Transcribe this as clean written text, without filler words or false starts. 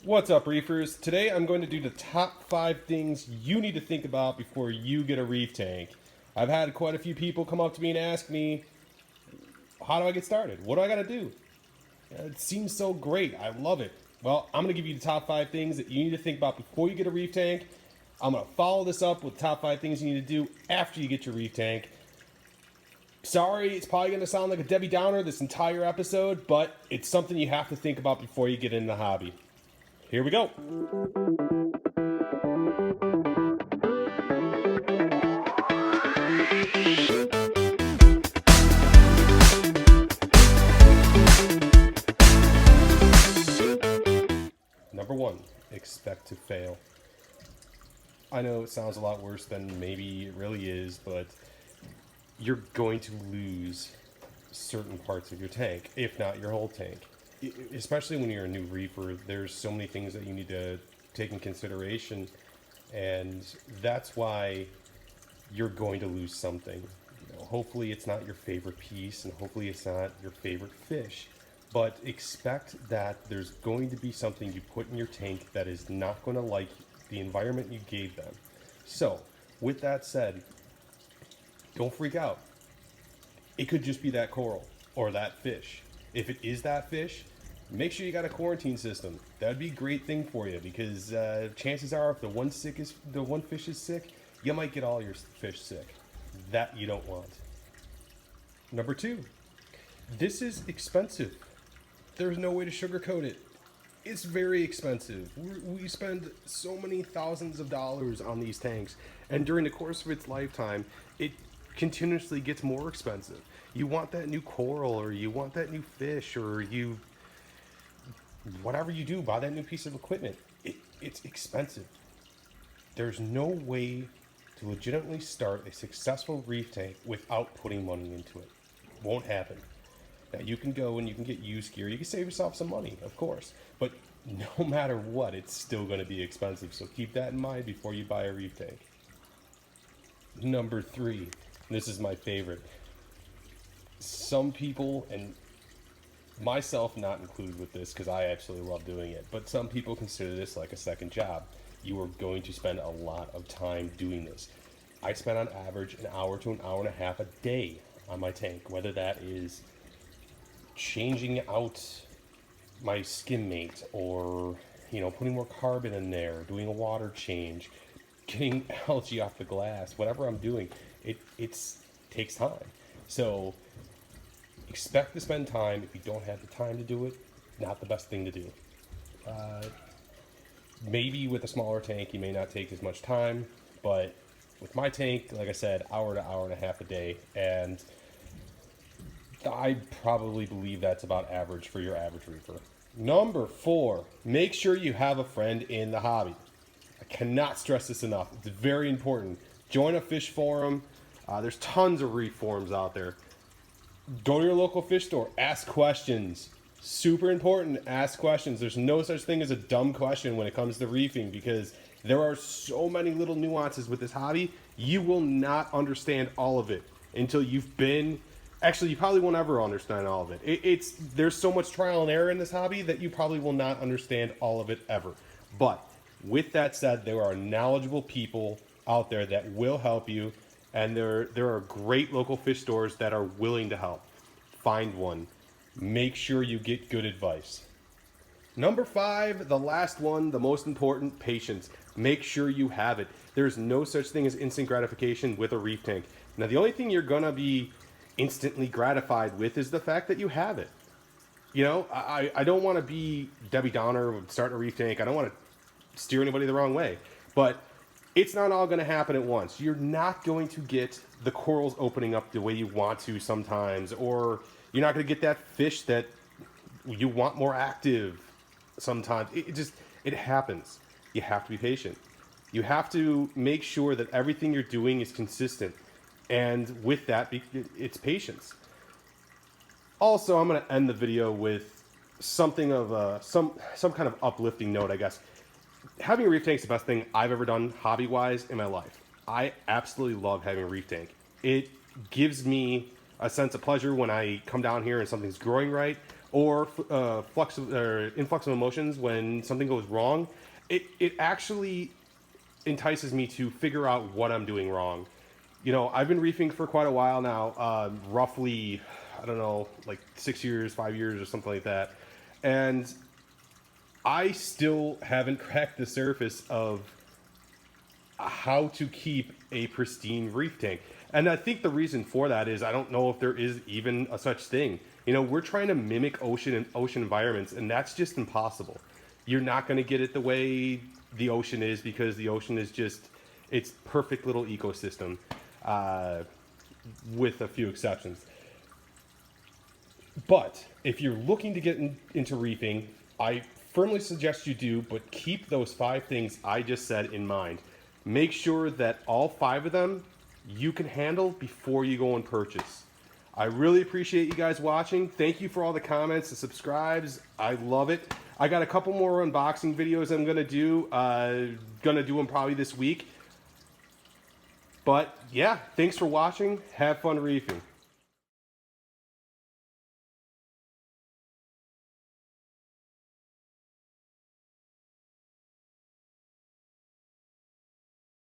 What's up, reefers? Today I'm going to do the top 5 things you need to think about before you get a reef tank. I've had quite a few people come up to me and ask me, how do I get started? What do I got to do? It seems so great. I love it. Well, I'm going to give you the top 5 things that you need to think about before you get a reef tank. I'm going to follow this up with top 5 things you need to do after you get your reef tank. Sorry, it's probably going to sound like a Debbie Downer this entire episode, but it's something you have to think about before you get in the hobby. Here we go. Number 1, expect to fail. I know it sounds a lot worse than maybe it really is, but you're going to lose certain parts of your tank, if not your whole tank. Especially when you're a new reefer, there's so many things that you need to take in consideration, and that's why you're going to lose something. Hopefully it's not your favorite piece, and hopefully it's not your favorite fish, but expect that there's going to be something you put in your tank that is not going to like the environment you gave them. So with that said, don't freak out. It could just be that coral or that fish. If it is that fish, make sure you got a quarantine system. That would be a great thing for you, because chances are if the one fish is sick, you might get all your fish sick. That you don't want. Number 2, this is expensive. There's no way to sugarcoat it. It's very expensive. We spend so many thousands of dollars on these tanks, and during the course of its lifetime, it continuously gets more expensive. You want that new coral, or you want that new fish, or whatever you do, buy that new piece of equipment. It's expensive. There's no way to legitimately start a successful reef tank without putting money into it. Won't happen. Now, you can go and you can get used gear. You can save yourself some money, of course. But no matter what, it's still going to be expensive. So keep that in mind before you buy a reef tank. Number 3. This is my favorite. Some people, and myself not included with this because I absolutely love doing it, but some people consider this like a second job. You are going to spend a lot of time doing this. I spend on average an hour to an hour and a half a day on my tank, whether that is changing out my skim mate, or putting more carbon in there, doing a water change, getting algae off the glass, whatever I'm doing. It takes time. So expect to spend time. If you don't have the time to do it, not the best thing to do. Maybe with a smaller tank you may not take as much time, but with my tank, like I said, hour to hour and a half a day, and I probably believe that's about average for your average reefer. Number 4, make sure you have a friend in the hobby. I cannot stress this enough. It's very important. Join a fish forum. There's tons of reef forums out there. Go to your local fish store. Ask questions. Super important. Ask questions. There's no such thing as a dumb question when it comes to reefing, because there are so many little nuances with this hobby. You will not understand all of it until you've been... Actually, you probably won't ever understand all of it. There's so much trial and error in this hobby that you probably will not understand all of it ever. But with that said, there are knowledgeable people out there that will help you, and there are great local fish stores that are willing to help. Find one. Make sure you get good advice. Number 5, the last one, the most important, patience. Make sure you have it. There's no such thing as instant gratification with a reef tank. Now, the only thing you're going to be instantly gratified with is the fact that you have it. I don't want to be Debbie Downer starting a reef tank. I don't want to steer anybody the wrong way. But it's not all going to happen at once. You're not going to get the corals opening up the way you want to sometimes, or you're not going to get that fish that you want more active sometimes. It happens. You have to be patient. You have to make sure that everything you're doing is consistent. And with that, it's patience. Also, I'm going to end the video with something of some kind of uplifting note, I guess. Having a reef tank is the best thing I've ever done hobby-wise in my life. I absolutely love having a reef tank. It gives me a sense of pleasure when I come down here and something's growing right, or influx of emotions when something goes wrong, it actually entices me to figure out what I'm doing wrong. You know, I've been reefing for quite a while now, roughly, I don't know, like 6 years, 5 years, or something like that. And I still haven't cracked the surface of how to keep a pristine reef tank. And I think the reason for that is I don't know if there is even a such thing. You know, we're trying to mimic ocean environments, and that's just impossible. You're not going to get it the way the ocean is, because the ocean is just, it's perfect little ecosystem, with a few exceptions. But if you're looking to get into reefing, I firmly suggest you do, but keep those 5 things I just said in mind. Make sure that all 5 of them you can handle before you go and purchase. I really appreciate you guys watching. Thank you for all the comments and subscribes. I love it. I got a couple more unboxing videos I'm gonna do. Gonna do them probably this week. But yeah, thanks for watching. Have fun reefing.